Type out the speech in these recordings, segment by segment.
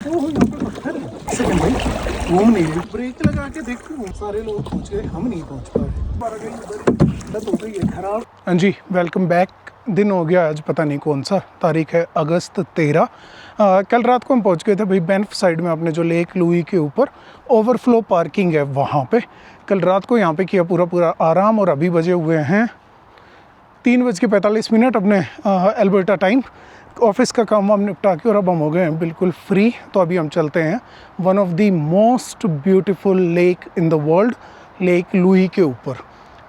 ओह यहाँ पे पत्थर है। सेकंड भाई घूम नहीं रही, ब्रेक लगा के देखो, सारे लोग पहुँच गए, हम नहीं पहुँच पा रहे। हो गई है खराब। हाँ जी, वेलकम बैक। दिन हो गया आज, पता नहीं कौन सा तारीख है, अगस्त 13। कल रात को हम पहुंच गए थे भाई बैंफ साइड में, अपने जो लेक लुई के ऊपर ओवरफ्लो पार्किंग है वहाँ पे। कल रात को यहाँ पे किया पूरा आराम, और अभी बजे हुए हैं 3:45 अपने एल्बर्टा टाइम। ऑफिस का काम हम निपटा के और अब हम हो गए हैं बिल्कुल फ्री। तो अभी हम चलते हैं one of the most beautiful lake in the world, lake Louis के ऊपर।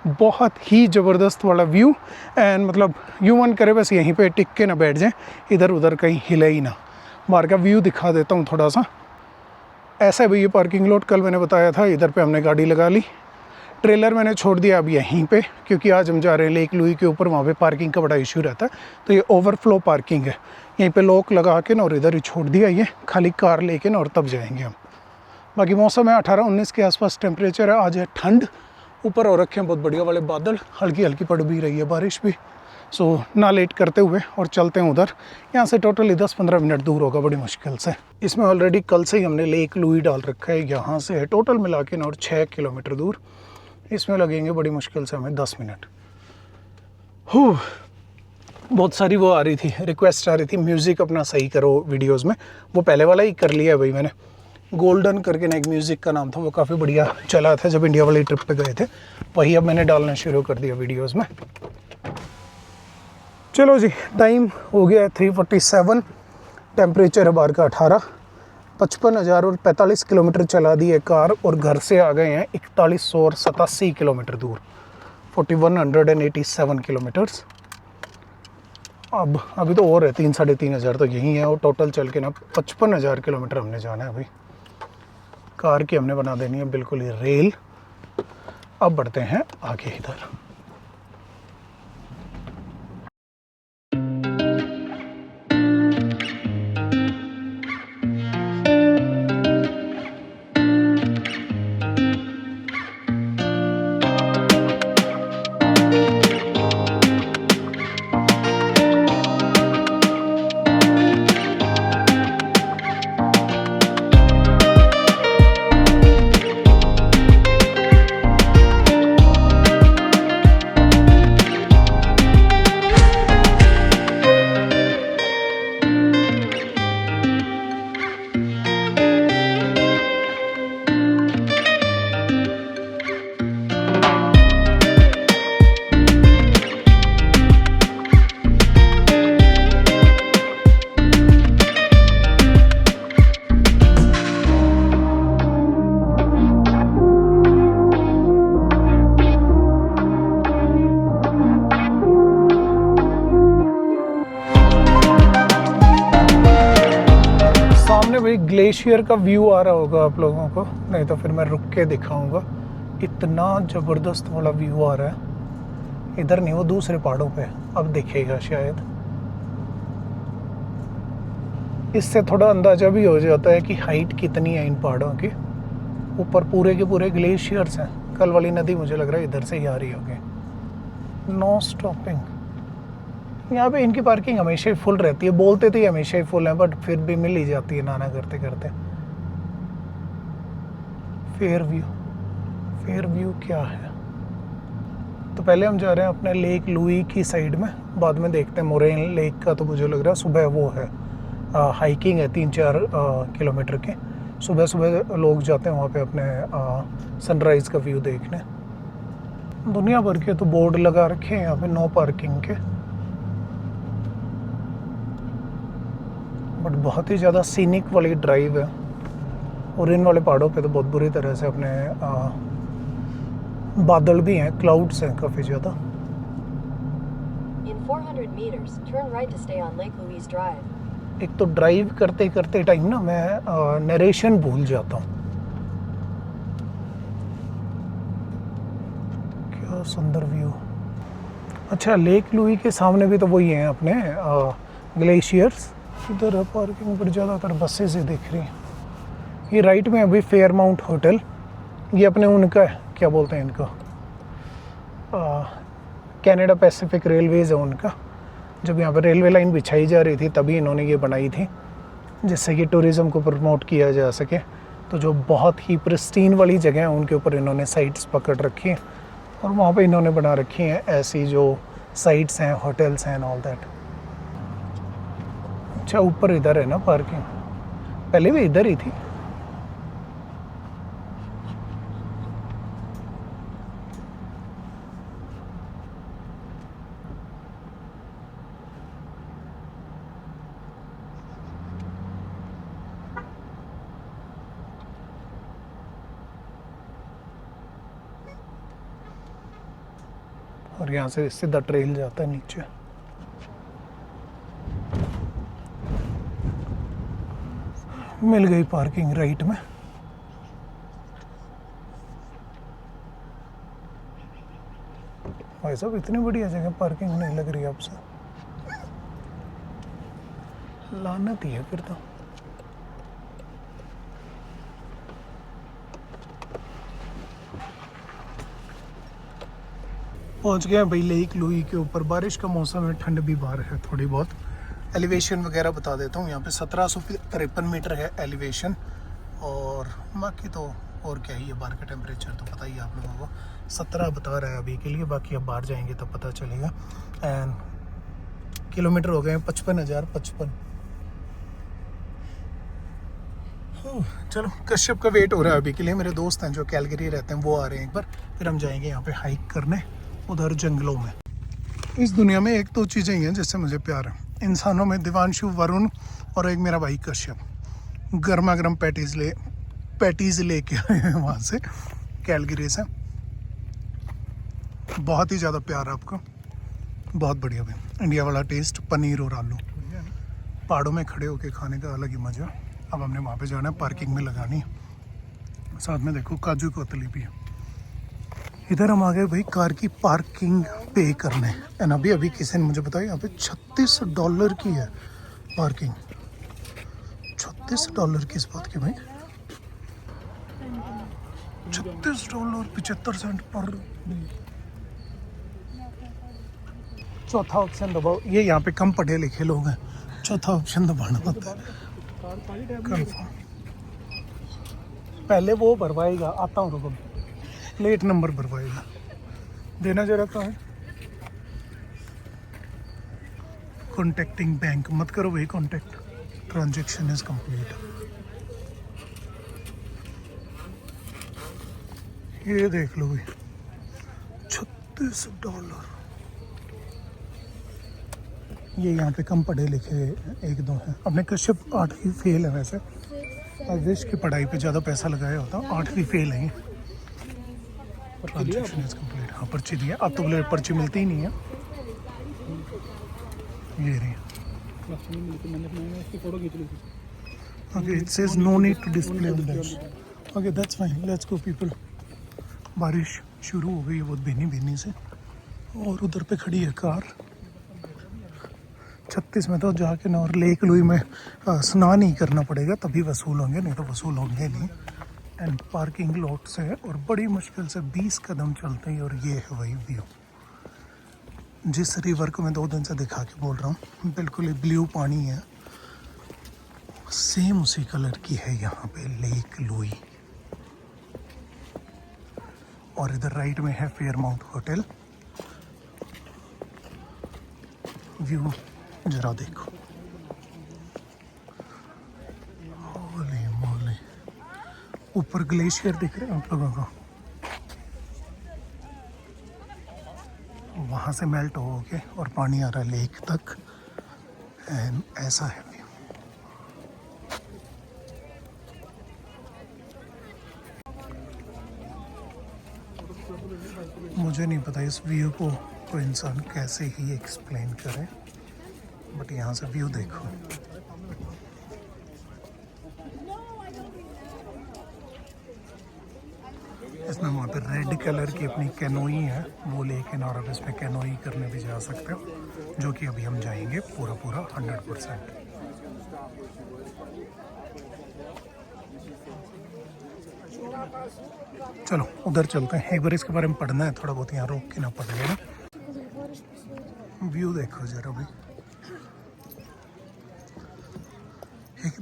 बहुत ही ज़बरदस्त वाला व्यू, एंड मतलब यूं मन करे बस यहीं पे टिक के ना बैठ जाएं, इधर उधर कहीं हिले ही ना। बाहर का व्यू दिखा देता हूँ थोड़ा सा। ऐसा है भाई ये पार्किंग लॉट, कल मैंने बताया था, इधर पे हमने गाड़ी लगा ली। ट्रेलर मैंने छोड़ दिया अब यहीं पे, क्योंकि आज हम जा रहे हैं लेक लुई के ऊपर, वहाँ पे पार्किंग का बड़ा इशू रहता है। तो ये ओवरफ्लो पार्किंग है, यहीं पे लॉक लगा के ना और इधर ही छोड़ दिया, ये खाली कार लेके ना और तब जाएंगे हम। बाकी मौसम है 18-19 के आसपास टेम्परेचर है। आज है ठंड, ऊपर हो रखे हैं बहुत बढ़िया वाले बादल, हल्की हल्की पड़ भी रही है बारिश भी। सो ना लेट करते हुए और चलते हैं उधर। यहाँ से टोटली 10-15 मिनट दूर होगा बड़ी मुश्किल से। इसमें ऑलरेडी कल से ही हमने लेक लुई डाल रखा है, यहाँ से है टोटल मिला के ना और 6 किलोमीटर दूर। इसमें लगेंगे बड़ी मुश्किल से हमें 10 मिनट। बहुत सारी वो आ रही थी, रिक्वेस्ट आ रही थी म्यूज़िक अपना सही करो वीडियोज़ में। वो पहले वाला ही कर लिया है भाई मैंने, गोल्डन करके ना एक म्यूज़िक का नाम था, वो काफ़ी बढ़िया चला था जब इंडिया वाली ट्रिप पे गए थे। वही अब मैंने डालना शुरू कर दिया वीडियोस में। चलो जी, टाइम हो गया है 3:47, टेम्परेचर है बाहर का 18, 55,000 और 45 किलोमीटर चला दी है कार, और घर से आ गए हैं 4187 किलोमीटर दूर, 4187 किलोमीटर्स। अब अभी तो और है 3-3.5 हज़ार तो यही है, और टोटल चल के ना 55,000 किलोमीटर हमने जाना है अभी। कार की हमने बना देनी है बिल्कुल ही रेल। अब बढ़ते हैं आगे इधर। भाई ग्लेशियर का व्यू आ रहा होगा आप लोगों को, नहीं तो फिर मैं रुक के दिखाऊंगा। इतना ज़बरदस्त वाला व्यू आ रहा है, इधर नहीं वो दूसरे पहाड़ों पे, अब दिखेगा शायद। इससे थोड़ा अंदाज़ा भी हो जाता है कि हाइट कितनी है इन पहाड़ों की। ऊपर पूरे के पूरे ग्लेशियर्स हैं। कल वाली नदी मुझे लग रहा है इधर से ही आ रही होगी। No stopping. यहाँ पे इनकी पार्किंग हमेशा ही फुल रहती है, बोलते थे हमेशा ही फुल है, बट फिर भी मिल ही जाती है नाना करते करते। फेयर व्यू क्या है? तो पहले हम जा रहे हैं अपने लेक लुई की साइड में, बाद में देखते हैं मोरेन लेक का। तो मुझे लग रहा है सुबह वो है हाइकिंग है 3-4 किलोमीटर के। सुबह सुबह लोग जाते हैं वहाँ पे अपने सनराइज़ का व्यू देखने। दुनिया भर के तो बोर्ड लगा रखे हैं यहाँ पे नो पार्किंग के, बट बहुत ही ज़्यादा सीनिक वाली ड्राइव है। और इन वाले पहाड़ों पे तो बहुत बुरी तरह से अपने बादल भी हैं, क्लाउड्स हैं काफ़ी ज़्यादा। एक तो ड्राइव करते करते टाइम ना मैं नरेशन भूल जाता हूँ। क्या सुंदर व्यू। अच्छा, लेक लुई के सामने भी तो वही हैं अपने ग्लेशियर्स। इधर है पार्किंग, पर ज़्यादातर बसेस ही दिख रही हैं। ये राइट में अभी फेयरमाउंट होटल, ये अपने उनका है, क्या बोलते हैं इनको, कनाडा पैसिफिक रेलवेज़ है उनका। जब यहाँ पर रेलवे लाइन बिछाई जा रही थी तभी इन्होंने ये बनाई थी। जिससे कि टूरिज़्म को प्रमोट किया जा सके। तो जो बहुत ही प्रिस्टीन वाली जगह है उनके ऊपर इन्होंने साइट्स पकड़ रखी हैं और वहाँ पे इन्होंने बना रखी हैं ऐसी जो साइट्स हैं, होटल्स हैं एंड ऑल दैट। अच्छा, ऊपर इधर है ना पार्किंग, पहले भी इधर ही थी। और यहाँ से सीधा ट्रेल जाता है नीचे। मिल गई पार्किंग राइट में। भाई साहब इतनी बढ़िया जगह पार्किंग नहीं लग रही आपसे, लानत ही है फिर तो। पहुंच गए हैं भाई लेक लुई के ऊपर। बारिश का मौसम है, ठंड भी बाहर है थोड़ी बहुत। एलिवेशन वगैरह बता देता हूँ, यहाँ पे 1753 मीटर है एलिवेशन। और बाकी तो और क्या ही है, बाहर का टेम्परेचर तो पता ही है आप लोगों को, 17 बता रहा है अभी के लिए, बाकी अब बाहर जाएंगे तब पता चलेगा। एंड किलोमीटर हो गए हैं 55,055। चलो कश्यप का वेट हो रहा है अभी के लिए। मेरे दोस्त हैं जो कैलगरी रहते हैं वो आ रहे हैं एक बार, फिर हम जाएंगे यहाँ पे हाइक करने उधर जंगलों में। इस दुनिया में एक दो चीज़ें ही हैं जिससे मुझे प्यार है इंसानों में, दिवांशु, वरुण और एक मेरा भाई कश्यप। गर्मा गर्म पैटीज़ लेके आए हैं वहाँ से, कैलगरी से। बहुत ही ज़्यादा प्यार है आपको, बहुत बढ़िया भाई। इंडिया वाला टेस्ट, पनीर और आलू, पहाड़ों में खड़े होके खाने का अलग ही मज़ा। अब हमने वहाँ पे जाना है, पार्किंग में लगानी, साथ में देखो काजू कतली भी है। इधर हम आ गए भाई कार की पार्किंग पे करने। एंड अभी किसी ने मुझे बताया यहाँ पे $36 की है पार्किंग। $36 किस बात की भाई? $36 75 सेंट पर। चौथा ऑप्शन दबाओ, ये यहाँ पे कम पढ़े लिखे लोग हैं, चौथा ऑप्शन दबाना होता है। कंफर्म पहले वो भरवाएगा, आता हूँ रुको, प्लेट नंबर भरवाएगा, देना जरा कहाँ है। कॉन्टेक्टिंग बैंक मत करो भाई, कॉन्टेक्ट, ट्रांजेक्शन इज कंप्लीट। ये देख लो भाई, $36। ये यहाँ पे कम पढ़े लिखे एक दो हैं। अपने कश्यप 8वीं फेल है वैसे, विश की पढ़ाई पे ज़्यादा पैसा लगाया होता, 8वीं फेल है। Transaction is complete. हाँ पर्ची दी है, अब तो बोले पर्ची मिलती ही नहीं है। ये रही। Okay, it says no need to display the dash. Okay that's fine, let's go people. बारिश शुरू हो गई है बहुत भीनी भीनी से, और उधर पे खड़ी है कार। 36 में तो जाके ना और लेक लुई में स्नान ही करना पड़ेगा, तभी वसूल होंगे, नहीं तो वसूल होंगे नहीं। एंड पार्किंग लॉट से और बड़ी मुश्किल से 20 कदम चलते ही, और ये है वही व्यू जिस रिवर को मैं 2 दिन से दिखा के बोल रहा हूँ। बिल्कुल ही ब्लू पानी है, सेम उसी कलर की है यहाँ पे लेक लुई। और इधर राइट में है फेयरमाउंट होटल। व्यू जरा देखो, होली मोली। ऊपर ग्लेशियर दिख रहे हैं आप लोगों को, वहाँ से मेल्ट हो के और पानी आ रहा है लेक तक। एंड ऐसा है व्यू। मुझे नहीं पता इस व्यू को कोई इंसान कैसे ही एक्सप्लेन करे, बट यहाँ से व्यू देखो। इसमें वहाँ पे रेड कलर की अपनी कैनोई है, वो लेकिन और अब इसमें कैनोई करने भी जा सकते हो, जो कि अभी हम जाएंगे पूरा 100%। चलो उधर चलते हैं, एक बार इसके बारे में पढ़ना है थोड़ा बहुत, यहाँ रोक के ना पड़ेगा ना। व्यू देखो जरा भाई, एक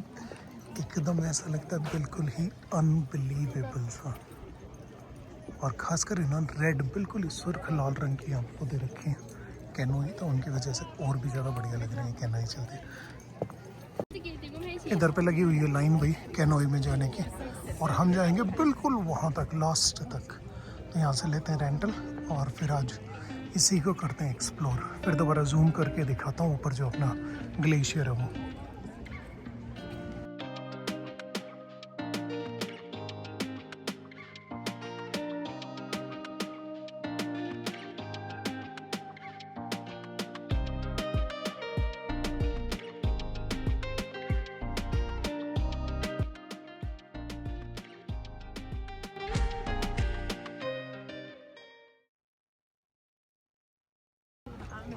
एकदम ऐसा लगता है बिल्कुल ही अनबिलीवेबल सा। और खासकर इन्होंने रेड बिल्कुल ही सुर्ख लाल रंग की आपको दे रखी है कैनोई, तो उनकी वजह से और भी ज़्यादा बढ़िया लग रही है कैनोई चलती। इधर पे लगी हुई है लाइन भाई कैनोई में जाने की, और हम जाएंगे बिल्कुल वहाँ तक लास्ट तक। तो यहाँ से लेते हैं रेंटल और फिर आज इसी को करते हैं एक्सप्लोर। फिर दोबारा जूम करके दिखाता हूँ ऊपर जो अपना ग्लेशियर है वो।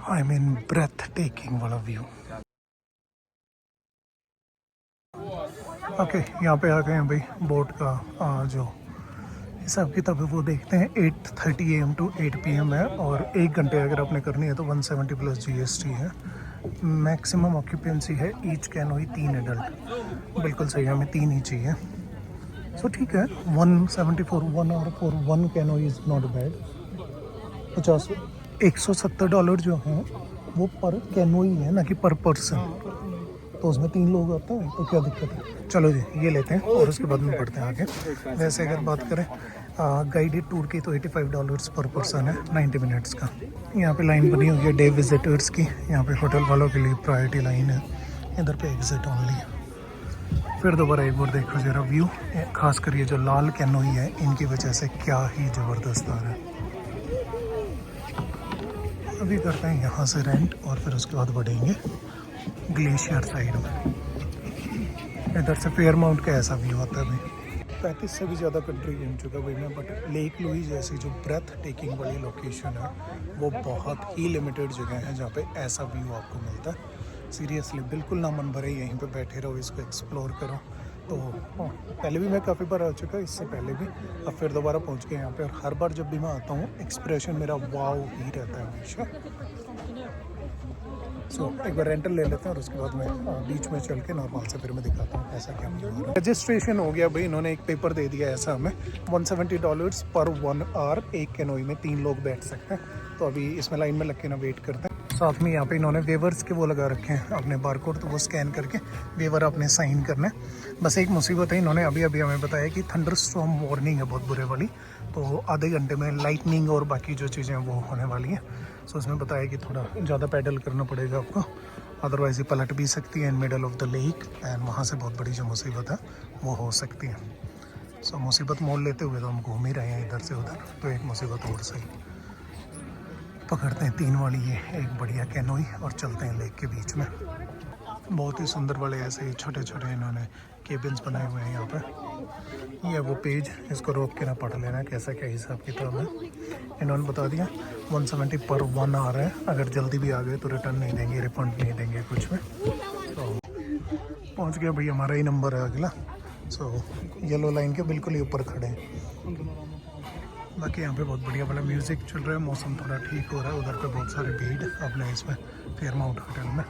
आई मीन ब्रेथ टेकिंग वाला व्यू। ओके, यहाँ पे आ गए हैं भाई बोट का जो हिसाब किताब है वो देखते हैं। 8:30 AM to 8 PM है, और 1 घंटे अगर आपने करनी है तो 170 प्लस GST है। मैक्सिमम ऑक्यूपेंसी है ईच कैनोई 3 एडल्ट। बिल्कुल सही, हमें 3 ही चाहिए। सो ठीक है, 174 1 hour for 1 canoe is not bad. $170 जो हैं वो पर कैनोई है, ना कि पर पर्सन। तो उसमें 3 लोग आते हैं तो क्या दिक्कत है। चलो जी ये लेते हैं और उसके बाद में बढ़ते हैं आगे। वैसे अगर बात करें गाइडेड टूर की तो $85 पर पर्सन है, 90 मिनट्स का। यहाँ पे लाइन बनी हुई है डे विजिटर्स की। यहाँ पे होटल वालों के लिए प्रायोरिटी लाइन है, इधर पे एग्जिट ओनली है। फिर दोबारा एक बार देखो जरा व्यू, खासकर ये जो लाल कैनोई है इनकी वजह से क्या ही ज़बरदस्त आ रहा है। अभी करते हैं यहाँ से रेंट और फिर उसके बाद बढ़ेंगे ग्लेशियर साइड में। इधर से फेयरमाउंट का ऐसा व्यू आता है भाई। 35 से भी ज़्यादा कंट्री घूम चुका भाई मैं, बट लेक लुई जैसी जो ब्रेथ टेकिंग वाली लोकेशन है वो बहुत ही लिमिटेड जगह है जहाँ पे ऐसा व्यू आपको मिलता है। सीरियसली बिल्कुल ना मन भरे, यहीं पे बैठे रहो, इसको एक्सप्लोर करो। तो पहले भी मैं काफ़ी बार आ चुका, इससे पहले भी। अब फिर दोबारा पहुँच गए यहाँ पे, और हर बार जब भी मैं आता हूँ एक्सप्रेशन मेरा वाव ही रहता है हमेशा। सो एक बार रेंटल ले लेते हैं और उसके बाद मैं बीच में चल के नॉर्मल से फिर मैं दिखाता हूँ कैसा क्या हो रहा है। रजिस्ट्रेशन हो गया भाई, इन्होंने एक पेपर दे दिया ऐसा हमें। $170 पर 1 आवर, एक कैनोई में 3 लोग बैठ सकते हैं। तो अभी इसमें लाइन में लग के ना वेट करते हैं। साथ में यहाँ पे इन्होंने वेवर्स के वो लगा रखे हैं अपने बारकोड, तो वो स्कैन करके वेवर अपने साइन करना है। बस एक मुसीबत है, इन्होंने अभी हमें बताया कि थंडर स्टॉर्म वार्निंग है बहुत बुरे वाली, तो आधे घंटे में लाइटनिंग और बाकी जो चीज़ें हैं वो होने वाली हैं। सो उसमें बताया कि थोड़ा ज़्यादा पैडल करना पड़ेगा आपको, अदरवाइज़ ये पलट भी सकती है in middle of the lake, and वहाँ से बहुत बड़ी जो मुसीबत है वो हो सकती है। सो मुसीबत मोड़ लेते हुए तो हम घूम ही रहे हैं इधर से उधर, तो एक मुसीबत और सही। पकड़ते हैं 3 वाली ये एक बढ़िया कैनोई और चलते हैं लेक के बीच में। बहुत ही सुंदर वाले ऐसे ही छोटे छोटे इन्होंने केबिन्स बनाए हुए हैं यहाँ पे। ये वो पेज, इसको रोक के ना पढ़ लेना कैसा क्या हिसाब किताब है। इन्होंने बता दिया 170 पर 1 आ रहा है, अगर जल्दी भी आ गए तो रिटर्न नहीं देंगे, रिफंड नहीं देंगे कुछ में। तो पहुँच गया भाई, हमारा ही नंबर है अगला। सो येलो लाइन के बिल्कुल ही ऊपर खड़े हैं। बाकी यहाँ पे बहुत बढ़िया वाला म्यूज़िक चल रहा है, मौसम थोड़ा ठीक हो रहा है। उधर पे बहुत सारे भीड़ अपने इसमें फेयरमाउंट होटल में।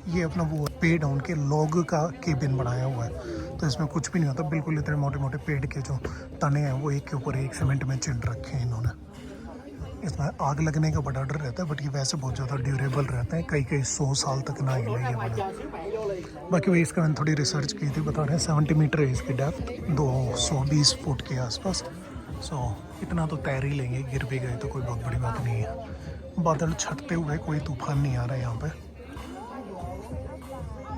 ये अपना वो पेड़ डाउन के लॉग का केबिन बनाया हुआ है, तो इसमें कुछ भी नहीं होता, बिल्कुल इतने मोटे मोटे पेड़ के जो तने हैं वो एक के ऊपर एक सीमेंट में चिन रखे हैं इन्होंने। इसमें आग लगने का बड़ा डर रहता है, बट ये वैसे बहुत ज़्यादा ड्यूरेबल रहते हैं, कई 100 साल तक ना हिले ये वाला। बाकी वही इसका मैंने थोड़ी रिसर्च की थी, बता रहे हैं 70 मीटर है इसकी डेप्थ, 220 फुट के आसपास। सो इतना तो तैर ही लेंगे, गिर भी गए तो कोई बहुत बड़ी बात नहीं है। बादल छटते हुए, कोई तूफान नहीं आ रहा है यहाँ पे।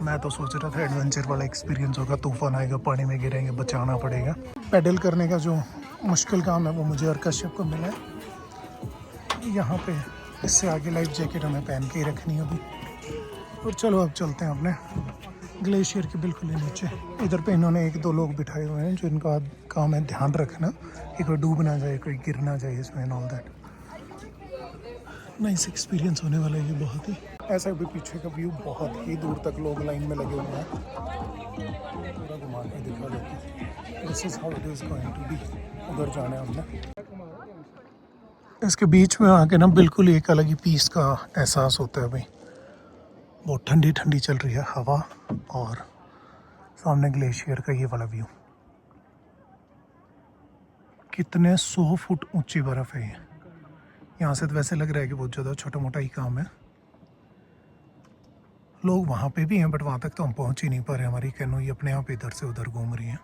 मैं तो सोच रहा था एडवेंचर वाला एक्सपीरियंस होगा, तूफान आएगा, पानी में गिरेंगे, बचाना पड़ेगा। पैडल करने का जो मुश्किल काम है वो मुझे और कश्यप को मिला है। यहाँ पे इससे आगे लाइफ जैकेट हमें पहन के ही रखनी है अभी। और चलो अब चलते हैं अपने ग्लेशियर के बिल्कुल ही नीचे। इधर पे इन्होंने 1-2 लोग बिठाए हुए हैं जिनका काम है ध्यान रखना कि कोई डूब ना जाए, कोई गिर ना जाए इसमें and all that. Nice experience होने वाला है ये बहुत ही। ऐसा भी पीछे का व्यू, बहुत ही दूर तक लोग लाइन में लगे हुए हैं। पूरा घुमा के दिखा देते हैं। This is how it is going to be. उधर जाना है हमने। इसके बीच में आके ना बिल्कुल एक अलग ही पीस का एहसास होता है भाई। बहुत ठंडी ठंडी चल रही है हवा और सामने ग्लेशियर का ये वाला व्यू। कितने 100 फुट ऊंची बर्फ़ है ये। यहाँ से तो वैसे लग रहा है कि बहुत ज़्यादा छोटा मोटा ही काम है। लोग वहाँ पे भी हैं बट वहाँ तक तो हम पहुँच ही नहीं पा रहे। हमारी कैनोई अपने आप इधर से उधर घूम रही हैं।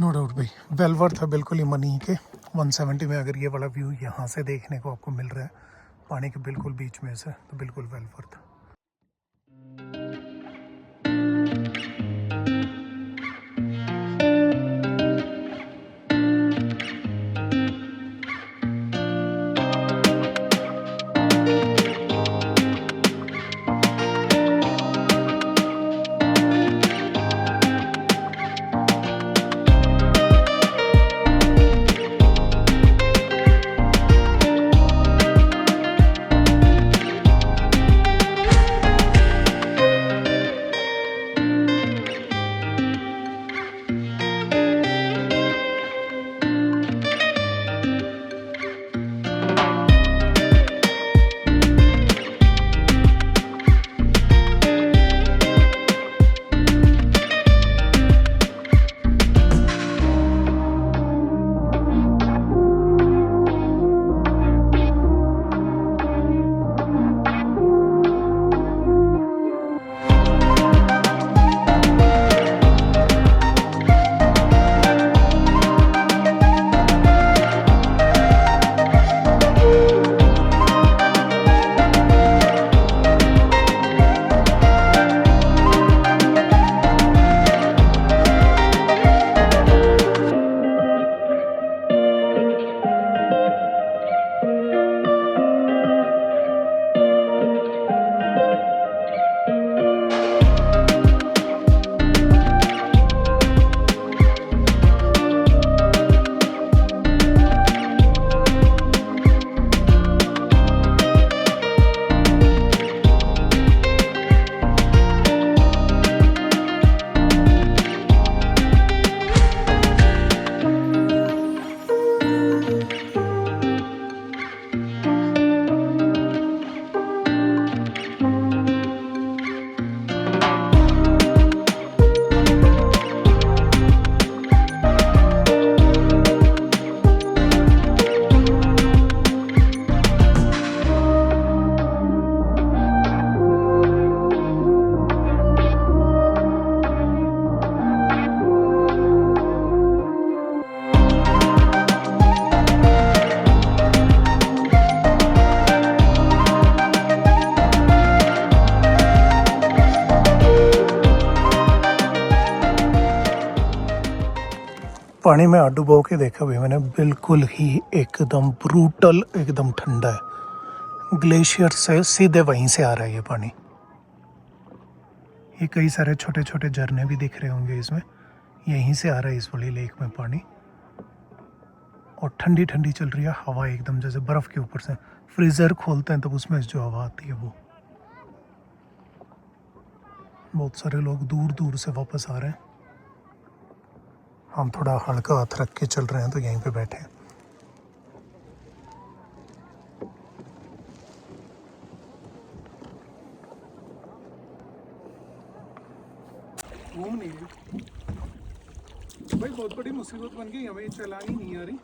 नो डाउट भाई वेल वर्थ है बिल्कुल ही मनी के। 170 में अगर ये वाला व्यू यहाँ से देखने को आपको मिल रहा है पानी के बिल्कुल बीच में से, तो बिल्कुल वेल वर्थ। पानी में हाथ डुबो के देखा भाई मैंने, बिल्कुल ही एकदम ब्रूटल, एकदम ठंडा है। ग्लेशियर से सीधे वहीं से आ रहा है ये पानी। ये कई सारे छोटे छोटे झरने भी दिख रहे होंगे इसमें, यहीं से आ रहा है इस वाली लेक में पानी। और ठंडी ठंडी चल रही है हवा, एकदम जैसे बर्फ़ के ऊपर से फ्रीज़र खोलते हैं तब उसमें जो हवा आती है वो। बहुत सारे लोग दूर दूर से वापस आ रहे हैं। हम थोड़ा हल्का हाथ रख के चल रहे हैं तो यहीं पे बैठे हैं। भाई बहुत बड़ी मुसीबत बन गई, हमें चलानी नहीं आ रही।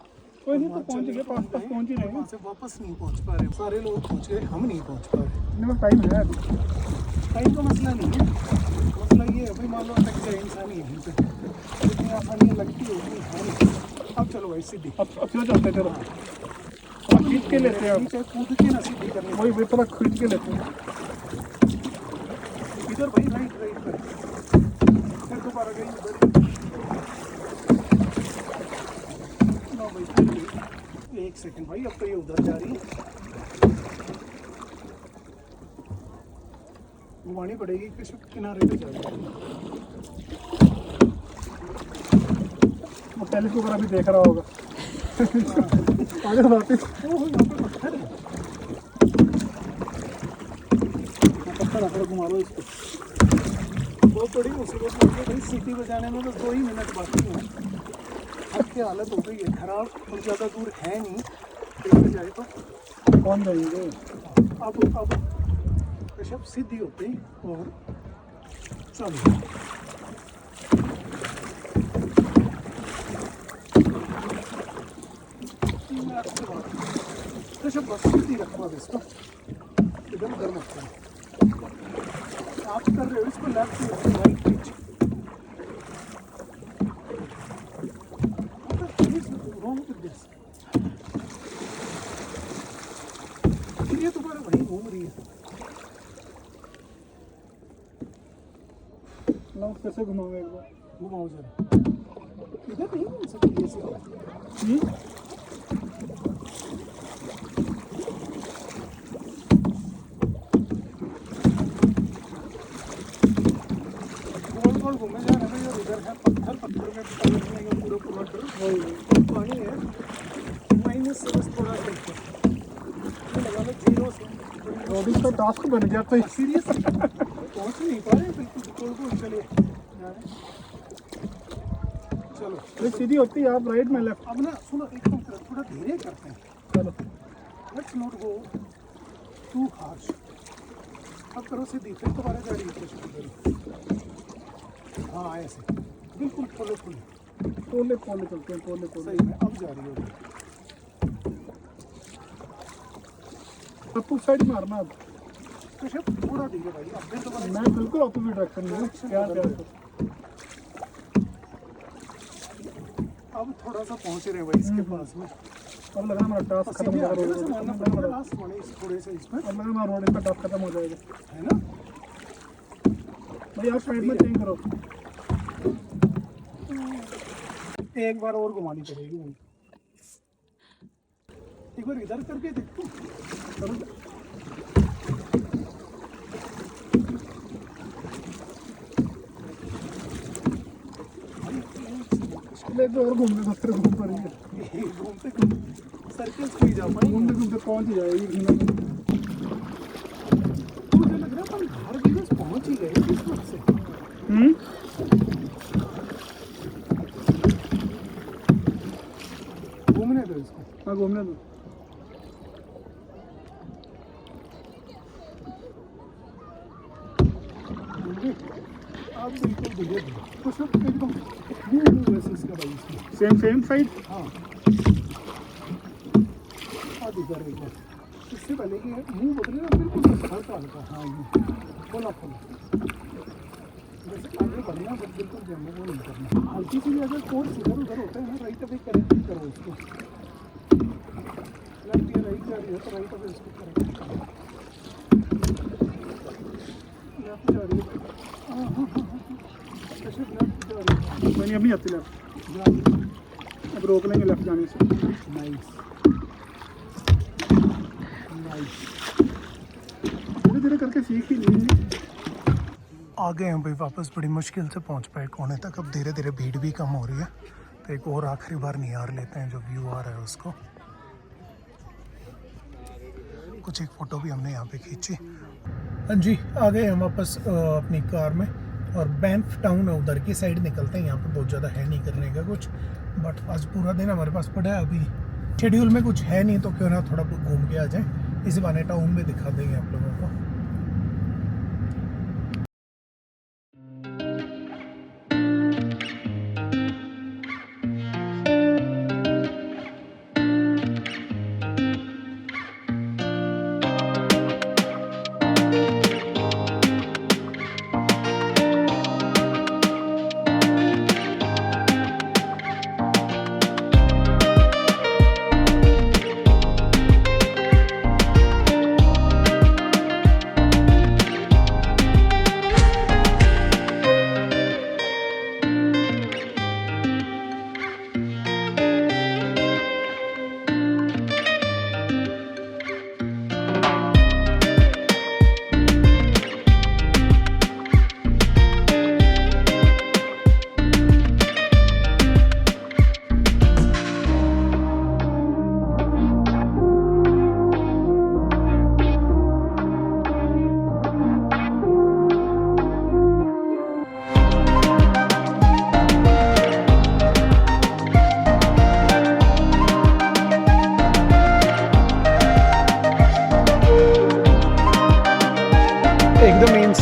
कोई नहीं, तो पहुंच गए, पास पास पहुंच ही रहे हैं। वहाँ से वापस नहीं पहुंच पा रहे, सारे लोग पहुंच गए, हम नहीं पहुंच पा रहे। टाइम है अभी, टाइम का मसला नहीं है। मसला ये है भाई, मान लो अटक जाए इंसान यहीं पे, इतनी आसानी लगती है उतनी है नहीं। अब चलो भाई सीधी, अब क्यों चलते, चलो खींच के लेते हैं, कूद के ना सीधी करनी, वही वे थोड़ा खींच के लेते हैं इधर भाई, राइट राइट पर फिर दोबारा गई उधर। एक सेकंड भाई, अब तो ये उधर जा रही है, घुमानी पड़ेगी, किस किनारे पे जा रही है। वो टेलीस्कोप वगैरह भी देख रहा होगा। आगे वापस पत्थर घुमा लो इसको। बहुत बड़ी मुसीबत है भाई, सिटी में जाने में तो 2 ही मिनट बाकी हैं। हद की हालत हो गई है खराब और ज़्यादा दूर है नहीं, देखा जाए तो। कौन जाएंगे? अब ऋषभ सीधी होते ही और चलो ऋषभ बस सीधी रखवा दे इसको, इधर उधर मत करो। आप कर रहे हो इसको लेफ्ट राइट पिच, ये तुम्हारा वहीं घूम रही है ना, कैसे घुमाओगे एक बार? घुमाओ जरा, इधर नहीं घूम सकती ऐसे। गोल गोल घूमे जा रहे हैं, उधर है पत्थर, पत्थर में पकड़ने का पूरा पूरा डर पानी है। माइनस से बस थोड़ा देखते लगा लो 0 से रोडिंग का टास्क बन गया तो सीरियस पहुंच नहीं पा रहे, बिल्कुल गोल गोल चले जा रहे। चलो ये सीधी होती है, आप राइट में लेफ्ट। अब ना सुनो, एक काम करो, थोड़ा धीरे करते हैं। चलो let's not go too harsh. अब करो सीधी, फिर दोबारा गाड़ी की कोशिश करो। हाँ ऐसे बिल्कुल फॉलो फुल, पोले पोले चलते हैं, पोले पोले। सही में अब जा रही होगी। आपको साइड मारना अब। तो शायद थोड़ा धीरे भाई, अब फिर दोबारा मैं बिल्कुल ऑपोजिट डायरेक्शन में हूँ। क्या क्या अब थोड़ा सा पहुंच रहे हैं भाई इसके पास में। अब लगा हमारा टास्क खत्म हो जाएगा, मानना पड़ेगा लास्ट वाले थोड़े से इसमें, अब लगा हमारा रोडिंग का टास्क खत्म हो जाएगा, है ना भाई। आप साइड में चेंज करो, एक बार और घुमानी पड़ेगी भाई। एक बार इधर करके देखो, लेके और घूमने दूसरे घूम पा रही है। घूमते सर्कल से ही जा पाएंगे, घूमते घूमते पहुंच ही जाएगी। मुझे लग रहा है अपन घर भी बस पहुंच ही गए इस वक्त से। घूमने दो इसको। हाँ घूमने दो। आप बिल्कुल धीरे धीरे तो सब एकदम वैसे इसका भाई इसमें सेम साइड। हाँ आधी कर एक बार, इससे पहले कि मुंह बदले ना बिल्कुल हल्का हल्का। हाँ ये खोला खोला, जैसे आगे बढ़ना बस बिल्कुल जमने वो नहीं करना। हल्की सी भी अगर कोर्स इधर उधर होता है ना, राइट अवे करेक्ट करो उसको। लेफ्ट या राइट जा रही हो तो राइट अवे उसको करेक्ट करो। लेफ्ट जा रही है, हाँ हाँ हाँ हाँ, कैसे लेफ्ट जा रही है, मैंने अभी आती लेफ्ट, जा रही है। अब रोक लेंगे लेफ्ट जाने से। नाइस नाइस, धीरे धीरे करके सीख ही लेंगे। आ गए हैं भाई वापस, बड़ी मुश्किल से पहुंच पाए कोने तक। अब धीरे धीरे भीड़ भी कम हो रही है, तो एक और आखिरी बार निहार लेते हैं जो व्यू आ रहा है उसको। कुछ एक फ़ोटो भी हमने यहाँ पे खींची। हाँ जी, आ गए हम वापस अपनी कार में, और बैंफ टाउन है उधर की साइड निकलते हैं। यहाँ पे बहुत ज़्यादा है नहीं करने का कुछ, बट आज पूरा दिन हमारे पास पड़ा है। अभी शेड्यूल में कुछ है नहीं, तो क्यों ना थोड़ा घूम के आ जाए, इसी बहाने टाउन में दिखा देंगे आप लोगों को।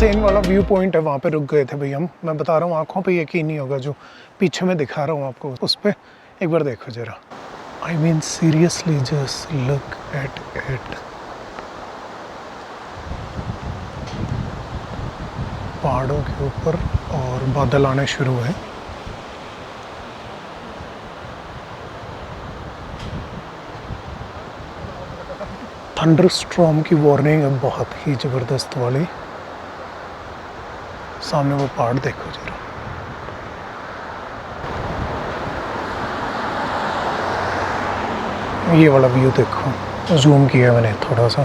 इनसेन वाला व्यू पॉइंट है, वहाँ पे रुक गए थे भाई हम। मैं बता रहा हूँ, आंखों पे यकीन नहीं होगा, जो पीछे मैं दिखा रहा हूँ आपको, उस पर एक बार देखो ज़रा। I mean seriously just look at it. पहाड़ों के ऊपर और बादल आने शुरू हैं। थंडर स्ट्रॉम की वार्निंग है बहुत ही ज़बरदस्त वाली। सामने वो पहाड़ देखो जरा। ये वाला व्यू देखो, जूम किया मैंने थोड़ा सा।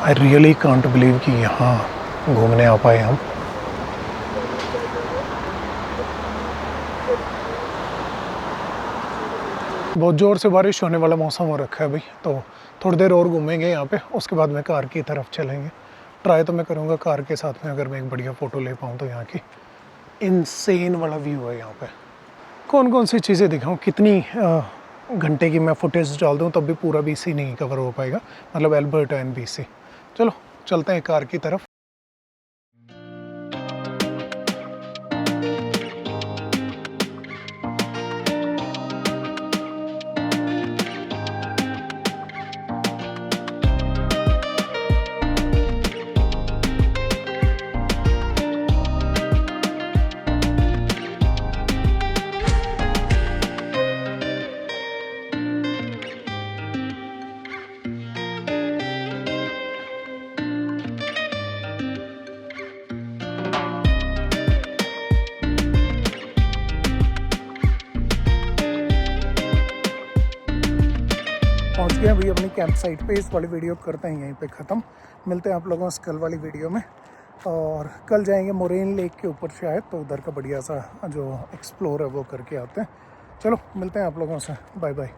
आई रियली कांट बिलीव कि यहाँ घूमने आ पाए हम। बहुत ज़ोर से बारिश होने वाला मौसम हो रखा है भाई, तो थोड़ी देर और घूमेंगे यहाँ पे, उसके बाद में कार की तरफ चलेंगे। ट्राई तो मैं करूँगा कार के साथ में, अगर मैं एक बढ़िया फ़ोटो ले पाऊँ तो। यहाँ की इनसेन वाला व्यू है यहाँ पे। कौन कौन सी चीज़ें दिखाऊँ, कितनी घंटे की मैं फुटेज डाल दूँ तब भी पूरा BC नहीं कवर हो पाएगा, मतलब एल्बर्टा एंड BC। चलो चलते हैं कार की तरफ। पहुंच गए भैया अपनी कैंप साइट पे। इस वाली वीडियो करते हैं यहीं पे ख़त्म। मिलते हैं आप लोगों से कल वाली वीडियो में, और कल जाएंगे मोरेन लेक के ऊपर शायद, तो उधर का बढ़िया सा जो एक्सप्लोर है वो करके आते हैं। चलो मिलते हैं आप लोगों से, बाय बाय।